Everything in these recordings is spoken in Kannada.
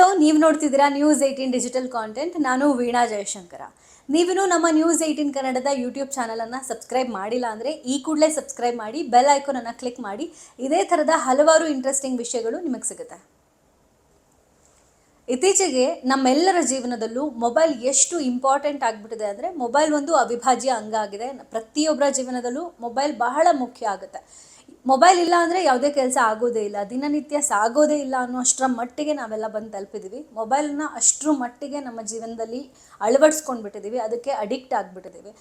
ಹಲೋ, ನೀವು ನೋಡ್ತಿದ್ದೀರಾ News18 ಡಿಜಿಟಲ್ ಕಾಂಟೆಂಟ್. ನಾನು ವೀಣಾ ಜಯಶಂಕರ. ನೀವಿನ್ನೂ ನಮ್ಮ News18 ಕನ್ನಡದ ಯೂಟ್ಯೂಬ್ ಚಾನಲನ್ನು ಸಬ್ಸ್ಕ್ರೈಬ್ ಮಾಡಿಲ್ಲ ಅಂದರೆ ಈ ಕೂಡಲೇ ಸಬ್ಸ್ಕ್ರೈಬ್ ಮಾಡಿ, ಬೆಲ್ ಐಕಾನನ್ನು ಕ್ಲಿಕ್ ಮಾಡಿ. ಇದೇ ಥರದ ಹಲವಾರು ಇಂಟ್ರೆಸ್ಟಿಂಗ್ ವಿಷಯಗಳು ನಿಮಗೆ ಸಿಗುತ್ತೆ. ಇತ್ತೀಚೆಗೆ ನಮ್ಮೆಲ್ಲರ ಜೀವನದಲ್ಲೂ ಮೊಬೈಲ್ ಎಷ್ಟು ಇಂಪಾರ್ಟೆಂಟ್ ಆಗಿಬಿಟ್ಟಿದೆ ಅಂದರೆ, ಮೊಬೈಲ್ ಒಂದು ಅವಿಭಾಜ್ಯ ಅಂಗ ಆಗಿದೆ. ಪ್ರತಿಯೊಬ್ಬರ ಜೀವನದಲ್ಲೂ ಮೊಬೈಲ್ ಬಹಳ ಮುಖ್ಯ ಆಗುತ್ತೆ. ಮೊಬೈಲ್ ಇಲ್ಲ ಅಂದರೆ ಯಾವುದೇ ಕೆಲಸ ಆಗೋದೇ ಇಲ್ಲ, ದಿನನಿತ್ಯ ಸಾಗೋದೇ ಇಲ್ಲ ಅನ್ನೋ ಅಷ್ಟರ ಮಟ್ಟಿಗೆ ನಾವೆಲ್ಲ ಬಂದು ತಲುಪಿದ್ದೀವಿ. ಮೊಬೈಲನ್ನ ಅಷ್ಟರ ಮಟ್ಟಿಗೆ ನಮ್ಮ ಜೀವನದಲ್ಲಿ ಅಳವಡಿಸ್ಕೊಂಡ್ಬಿಟ್ಟಿದ್ದೀವಿ, ಅದಕ್ಕೆ ಅಡಿಕ್ಟ್ ಆಗಿಬಿಟ್ಟಿದ್ದೀವಿ.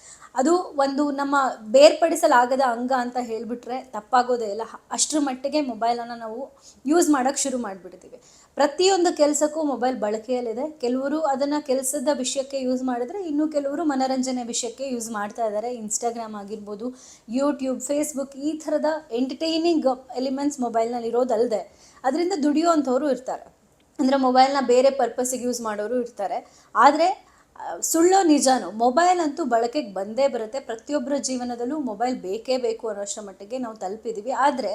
ಅದು ಒಂದು ನಮ್ಮ ಬೇರ್ಪಡಿಸಲಾಗದ ಅಂಗ ಅಂತ ಹೇಳಿಬಿಟ್ರೆ ತಪ್ಪಾಗೋದೇ ಇಲ್ಲ. ಅಷ್ಟರ ಮಟ್ಟಿಗೆ ಮೊಬೈಲನ್ನು ನಾವು ಯೂಸ್ ಮಾಡೋಕ್ಕೆ ಶುರು ಮಾಡಿಬಿಟ್ಟಿದ್ದೀವಿ. ಪ್ರತಿಯೊಂದು ಕೆಲಸಕ್ಕೂ ಮೊಬೈಲ್ ಬಳಕೆಯಲ್ಲಿದೆ. ಕೆಲವರು ಅದನ್ನು ಕೆಲಸದ ವಿಷಯಕ್ಕೆ ಯೂಸ್ ಮಾಡಿದ್ರೆ, ಇನ್ನು ಕೆಲವರು ಮನೋರಂಜನೆ ವಿಷಯಕ್ಕೆ ಯೂಸ್ ಮಾಡ್ತಾ ಇದ್ದಾರೆ. ಇನ್ಸ್ಟಾಗ್ರಾಮ್ ಆಗಿರ್ಬೋದು, ಯೂಟ್ಯೂಬ್, ಫೇಸ್ಬುಕ್, ಈ ಥರದ ಎಂಟರ್ಟೈನಿಂಗ್ ಎಲಿಮೆಂಟ್ಸ್ ಮೊಬೈಲ್ನಲ್ಲಿ ಇರೋದಲ್ಲದೆ ಅದರಿಂದ ದುಡಿಯುವಂಥವ್ರು ಇರ್ತಾರೆ. ಅಂದರೆ ಮೊಬೈಲ್ನ ಬೇರೆ ಪರ್ಪಸ್ಸಿಗೆ ಯೂಸ್ ಮಾಡೋರು ಇರ್ತಾರೆ. ಆದರೆ ಸುಳ್ಳೋ ನಿಜಾನೋ, ಮೊಬೈಲ್ ಅಂತೂ ಬಳಕೆಗೆ ಬಂದೇ ಬರುತ್ತೆ. ಪ್ರತಿಯೊಬ್ಬರ ಜೀವನದಲ್ಲೂ ಮೊಬೈಲ್ ಬೇಕೇ ಬೇಕು ಅನ್ನೋಷ್ಟರ ಮಟ್ಟಿಗೆ ನಾವು ತಲುಪಿದ್ದೀವಿ. ಆದರೆ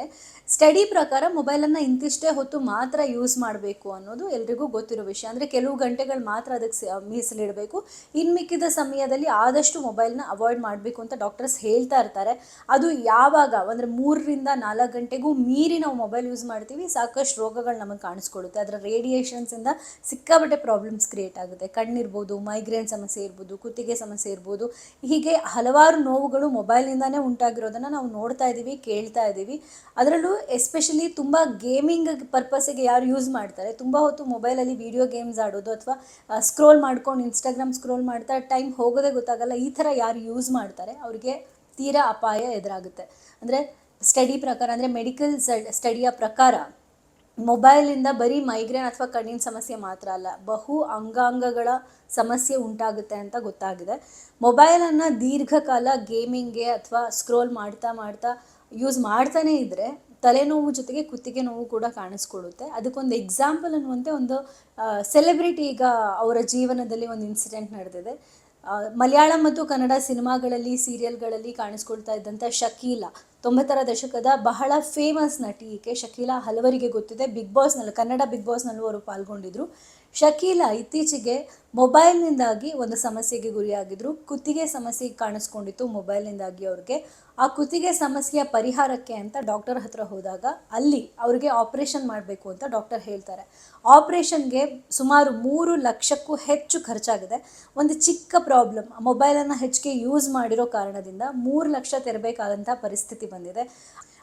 ಸ್ಟಡಿ ಪ್ರಕಾರ ಮೊಬೈಲನ್ನು ಇಂತಿಷ್ಟೇ ಹೊತ್ತು ಮಾತ್ರ ಯೂಸ್ ಮಾಡಬೇಕು ಅನ್ನೋದು ಎಲ್ರಿಗೂ ಗೊತ್ತಿರೋ ವಿಷಯ. ಅಂದರೆ ಕೆಲವು ಗಂಟೆಗಳು ಮಾತ್ರ ಅದಕ್ಕೆ ಮೀಸಲಿಡಬೇಕು, ಇನ್ನು ಮಿಕ್ಕಿದ ಸಮಯದಲ್ಲಿ ಆದಷ್ಟು ಮೊಬೈಲ್ನ ಅವಾಯ್ಡ್ ಮಾಡಬೇಕು ಅಂತ ಡಾಕ್ಟರ್ಸ್ ಹೇಳ್ತಾ ಇರ್ತಾರೆ. ಅದು ಯಾವಾಗ ಅಂದರೆ 3ರಿಂದ 4 ಗಂಟೆಗೂ ಮೀರಿ ನಾವು ಮೊಬೈಲ್ ಯೂಸ್ ಮಾಡ್ತೀವಿ, ಸಾಕಷ್ಟು ರೋಗಗಳು ನಮಗೆ ಕಾಣಿಸ್ಕೊಳ್ಳುತ್ತೆ. ಅದರ ರೇಡಿಯೇಷನ್ಸಿಂದ ಸಿಕ್ಕಾಬಟ್ಟೆ ಪ್ರಾಬ್ಲಮ್ಸ್ ಕ್ರಿಯೇಟ್ ಆಗುತ್ತೆ. ಕಣ್ಣಿರ್ಬೋದು, ಮೈಗ್ರೇನ್ ಸಮಸ್ಯೆ ಇರ್ಬೋದು, ಕುತ್ತಿಗೆ ಸಮಸ್ಯೆ ಇರ್ಬೋದು, ಹೀಗೆ ಹಲವಾರು ನೋವುಗಳು ಮೊಬೈಲ್ನಿಂದಾನೇ ಉಂಟಾಗಿರೋದನ್ನು ನಾವು ನೋಡ್ತಾ ಇದ್ದೀವಿ, ಕೇಳ್ತಾ ಇದ್ದೀವಿ. ಅದರಲ್ಲೂ ಎಸ್ಪೆಷಲಿ ತುಂಬ ಗೇಮಿಂಗ್ ಪರ್ಪಸ್ಸಿಗೆ ಯಾರು ಯೂಸ್ ಮಾಡ್ತಾರೆ, ತುಂಬ ಹೊತ್ತು ಮೊಬೈಲಲ್ಲಿ ವಿಡಿಯೋ ಗೇಮ್ಸ್ ಆಡೋದು ಅಥವಾ ಸ್ಕ್ರೋಲ್ ಮಾಡ್ಕೊಂಡು ಇನ್ಸ್ಟಾಗ್ರಾಮ್ ಸ್ಕ್ರೋಲ್ ಮಾಡ್ತಾ ಟೈಮ್ ಹೋಗೋದೇ ಗೊತ್ತಾಗಲ್ಲ, ಈ ಥರ ಯಾರು ಯೂಸ್ ಮಾಡ್ತಾರೆ ಅವರಿಗೆ ತೀರಾ ಅಪಾಯ ಎದುರಾಗುತ್ತೆ. ಅಂದರೆ ಸ್ಟಡಿ ಪ್ರಕಾರ, ಅಂದರೆ ಮೆಡಿಕಲ್ ಸ್ಟಡಿಯ ಪ್ರಕಾರ ಮೊಬೈಲಿಂದ ಬರೀ ಮೈಗ್ರೇನ್ ಅಥವಾ ಕಣ್ಣಿನ ಸಮಸ್ಯೆ ಮಾತ್ರ ಅಲ್ಲ, ಬಹು ಅಂಗಾಂಗಗಳ ಸಮಸ್ಯೆ ಉಂಟಾಗುತ್ತೆ ಅಂತ ಗೊತ್ತಾಗಿದೆ. ಮೊಬೈಲನ್ನು ದೀರ್ಘಕಾಲ ಗೇಮಿಂಗ್ಗೆ ಅಥವಾ ಸ್ಕ್ರೋಲ್ ಮಾಡ್ತಾ ಮಾಡ್ತಾ ಯೂಸ್ ಮಾಡ್ತಾನೇ ಇದ್ದರೆ ತಲೆನೋವು ಜೊತೆಗೆ ಕುತ್ತಿಗೆ ನೋವು ಕೂಡ ಕಾಣಿಸ್ಕೊಳ್ಳುತ್ತೆ. ಅದಕ್ಕೊಂದು ಎಕ್ಸಾಂಪಲ್ ಅನ್ನುವಂತೆ ಒಂದು ಸೆಲೆಬ್ರಿಟಿ ಈಗ ಅವರ ಜೀವನದಲ್ಲಿ ಒಂದು ಇನ್ಸಿಡೆಂಟ್ ನಡೆದಿದೆ. ಮಲಯಾಳಂ ಮತ್ತು ಕನ್ನಡ ಸಿನಿಮಾಗಳಲ್ಲಿ, ಸೀರಿಯಲ್ಗಳಲ್ಲಿ ಕಾಣಿಸ್ಕೊಳ್ತಾ ಇದ್ದಂಥ ಶಕೀಲಾ, 90ರ ದಶಕದ ಬಹಳ ಫೇಮಸ್ ನಟಿ ಈಕೆ. ಶಕೀಲಾ ಹಲವರಿಗೆ ಗೊತ್ತಿದೆ. ಬಿಗ್ ಬಾಸ್ನಲ್ಲಿ, ಕನ್ನಡ ಬಿಗ್ ಬಾಸ್ನಲ್ಲೂ ಅವರು ಪಾಲ್ಗೊಂಡಿದ್ರು. ಶಕೀಲಾ ಇತ್ತೀಚೆಗೆ ಮೊಬೈಲ್ನಿಂದಾಗಿ ಒಂದು ಸಮಸ್ಯೆಗೆ ಗುರಿಯಾಗಿದ್ದರು. ಕುತ್ತಿಗೆ ಸಮಸ್ಯೆ ಕಾಣಿಸ್ಕೊಂಡಿತ್ತು ಮೊಬೈಲ್ನಿಂದಾಗಿ ಅವ್ರಿಗೆ. ಆ ಕುತ್ತಿಗೆ ಸಮಸ್ಯೆಯ ಪರಿಹಾರಕ್ಕೆ ಅಂತ ಡಾಕ್ಟರ್ ಹತ್ರ ಹೋದಾಗ ಅಲ್ಲಿ ಅವ್ರಿಗೆ ಆಪ್ರೇಷನ್ ಮಾಡಬೇಕು ಅಂತ ಡಾಕ್ಟರ್ ಹೇಳ್ತಾರೆ. ಆಪ್ರೇಷನ್ಗೆ ಸುಮಾರು 3 ಲಕ್ಷಕ್ಕೂ ಹೆಚ್ಚು ಖರ್ಚಾಗಿದೆ. ಒಂದು ಚಿಕ್ಕ ಪ್ರಾಬ್ಲಮ್, ಮೊಬೈಲನ್ನು ಹೆಚ್ಚಿಗೆ ಯೂಸ್ ಮಾಡಿರೋ ಕಾರಣದಿಂದ 3 ಲಕ್ಷ ತೆರಬೇಕಾದಂಥ ಪರಿಸ್ಥಿತಿ ಬಂದಿದೆ.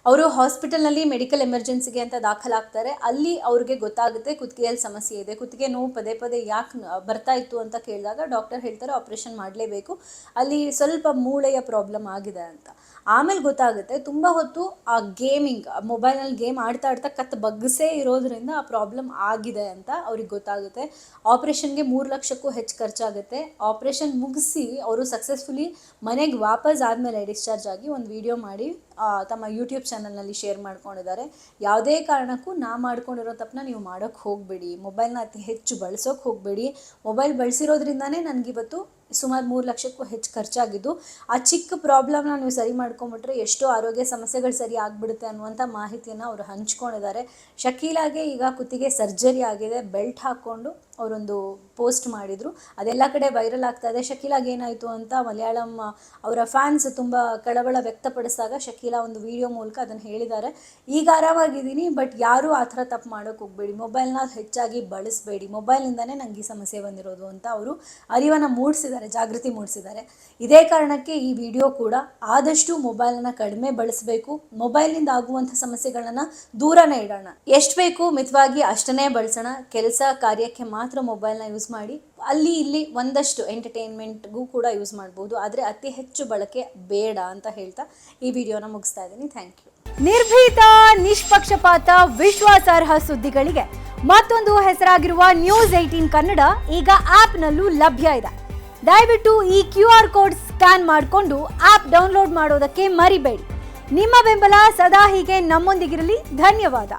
ಅವರು ಹಾಸ್ಪಿಟಲ್ನಲ್ಲಿ ಮೆಡಿಕಲ್ ಎಮರ್ಜೆನ್ಸಿಗೆ ಅಂತ ದಾಖಲಾಗ್ತಾರೆ. ಅಲ್ಲಿ ಅವ್ರಿಗೆ ಗೊತ್ತಾಗುತ್ತೆ ಕುತ್ತಿಗೆಯಲ್ಲಿ ಸಮಸ್ಯೆ ಇದೆ. ಕುತ್ತಿಗೆ ನೋವು ಪದೇ ಪದೇ ಯಾಕೆ ಬರ್ತಾ ಇತ್ತು ಅಂತ ಕೇಳಿದಾಗ ಡಾಕ್ಟರ್ ಹೇಳ್ತಾರೆ ಆಪ್ರೇಷನ್ ಮಾಡಲೇಬೇಕು, ಅಲ್ಲಿ ಸ್ವಲ್ಪ ಮೂಳೆಯ ಪ್ರಾಬ್ಲಮ್ ಆಗಿದೆ ಅಂತ. ಆಮೇಲೆ ಗೊತ್ತಾಗುತ್ತೆ ತುಂಬ ಹೊತ್ತು ಆ ಗೇಮಿಂಗ್, ಮೊಬೈಲ್ನಲ್ಲಿ ಗೇಮ್ ಆಡ್ತಾ ಆಡ್ತಾ ಕತ್ತು ಬಗ್ಗಿಸೇ ಇರೋದ್ರಿಂದ ಆ ಪ್ರಾಬ್ಲಮ್ ಆಗಿದೆ ಅಂತ ಅವ್ರಿಗೆ ಗೊತ್ತಾಗುತ್ತೆ. ಆಪ್ರೇಷನ್ಗೆ 3 ಲಕ್ಷಕ್ಕೂ ಹೆಚ್ಚು ಖರ್ಚಾಗುತ್ತೆ. ಆಪ್ರೇಷನ್ ಮುಗಿಸಿ ಅವರು ಸಕ್ಸಸ್ಫುಲಿ ಮನೆಗೆ ವಾಪಸ್ ಆದಮೇಲೆ ಡಿಸ್ಚಾರ್ಜ್ ಆಗಿ ಒಂದು ವಿಡಿಯೋ ಮಾಡಿ ತಮ್ಮ ಯೂಟ್ಯೂಬ್ ಚಾನಲ್ನಲ್ಲಿ ಶೇರ್ ಮಾಡ್ಕೊಂಡಿದ್ದಾರೆ. ಯಾವುದೇ ಕಾರಣಕ್ಕೂ ನಾ ಮಾಡ್ಕೊಂಡಿರೋ ತಪ್ಪನ್ನ ನೀವು ಮಾಡೋಕ್ಕೆ ಹೋಗಬೇಡಿ, ಮೊಬೈಲ್ನ ಅತಿ ಹೆಚ್ಚು ಬಳಸೋಕೆ ಹೋಗಬೇಡಿ. ಮೊಬೈಲ್ ಬಳಸಿರೋದ್ರಿಂದನೇ ನನಗಿವತ್ತು ಸುಮಾರು 3 ಲಕ್ಷಕ್ಕೂ ಹೆಚ್ಚು ಖರ್ಚಾಗಿದ್ದು, ಆ ಚಿಕ್ಕ ಪ್ರಾಬ್ಲಮ್ನ ನೀವು ಸರಿ ಮಾಡ್ಕೊಂಬಿಟ್ರೆ ಎಷ್ಟೋ ಆರೋಗ್ಯ ಸಮಸ್ಯೆಗಳು ಸರಿ ಆಗಿಬಿಡುತ್ತೆ ಅನ್ನುವಂಥ ಮಾಹಿತಿಯನ್ನು ಅವರು ಹಂಚ್ಕೊಂಡಿದ್ದಾರೆ. ಶಕೀಲಾಗೆ ಈಗ ಕುತ್ತಿಗೆ ಸರ್ಜರಿ ಆಗಿದೆ. ಬೆಲ್ಟ್ ಹಾಕ್ಕೊಂಡು ಅವರೊಂದು ಪೋಸ್ಟ್ ಮಾಡಿದರು, ಅದೆಲ್ಲ ಕಡೆ ವೈರಲ್ ಆಗ್ತಾ ಇದೆ. ಶಕೀಲಾಗೆ ಏನಾಯಿತು ಅಂತ ಮಲಯಾಳಂ ಅವರ ಫ್ಯಾನ್ಸ್ ತುಂಬ ಕಳವಳ ವ್ಯಕ್ತಪಡಿಸಿದಾಗ ಶಕೀಲಾ ಒಂದು ವಿಡಿಯೋ ಮೂಲಕ ಅದನ್ನು ಹೇಳಿದ್ದಾರೆ. ಈಗ ಆರಾಮಾಗಿದ್ದೀನಿ, ಬಟ್ ಯಾರೂ ಆ ಥರ ತಪ್ಪು ಮಾಡೋಕ್ಕೆ ಹೋಗಬೇಡಿ, ಮೊಬೈಲ್ನ ಹೆಚ್ಚಾಗಿ ಬಳಸಬೇಡಿ, ಮೊಬೈಲ್ನಿಂದನೇ ನನಗೆ ಈ ಸಮಸ್ಯೆ ಬಂದಿರೋದು ಅಂತ ಅವರು ಅರಿವನ್ನು ಮೂಡಿಸಿದ್ದಾರೆ, ಜಾಗೃತಿ ಮೂಡಿಸಿದ್ದಾರೆ. ಇದೇ ಕಾರಣಕ್ಕೆ ಈ ವಿಡಿಯೋ ಕೂಡ ಆದಷ್ಟು ಮೊಬೈಲನ್ನು ಕಡಿಮೆ ಬಳಸಬೇಕು, ಮೊಬೈಲ್ನಿಂದ ಆಗುವಂಥ ಸಮಸ್ಯೆಗಳನ್ನು ದೂರನೇ ಇಡೋಣ. ಎಷ್ಟು ಬೇಕು ಮಿತವಾಗಿ ಅಷ್ಟನ್ನೇ ಬಳಸೋಣ. ಕೆಲಸ ಕಾರ್ಯಕ್ಕೆ ಮಾತ್ರ ಮೊಬೈಲ್ನ ಯೂಸ್ ಮಾಡಿ, ಅಲ್ಲಿ ಇಲ್ಲಿ ಒಂದಷ್ಟು ಎಂಟರ್ಟೈನ್ಮೆಂಟ್ಗೂ ಕೂಡ ಯೂಸ್ ಮಾಡ್ಬೋದು, ಆದರೆ ಅತಿ ಹೆಚ್ಚು ಬಳಕೆ ಬೇಡ ಅಂತ ಹೇಳ್ತಾ ಈ ವಿಡಿಯೋನ ಮುಗಿಸ್ತಾ ಇದ್ದೀನಿ. Thank you. ನಿರ್ಭೀತ, ನಿಷ್ಪಕ್ಷಪಾತ, ವಿಶ್ವಾಸಾರ್ಹ ಸುದ್ದಿಗಳಿಗೆ ಮತ್ತೊಂದು ಹೆಸರಾಗಿರುವ News18 ಕನ್ನಡ ಈಗ ಆಪ್ನಲ್ಲೂ ಲಭ್ಯ ಇದೆ. ದಯವಿಟ್ಟು ಈ QR ಕೋಡ್ ಸ್ಕ್ಯಾನ್ ಮಾಡಿಕೊಂಡು ಆಪ್ ಡೌನ್ಲೋಡ್ ಮಾಡೋದಕ್ಕೆ ಮರಿಬೇಡಿ. ನಿಮ್ಮ ಬೆಂಬಲ ಸದಾ ಹೀಗೆ ನಮ್ಮೊಂದಿಗಿರಲಿ. ಧನ್ಯವಾದ.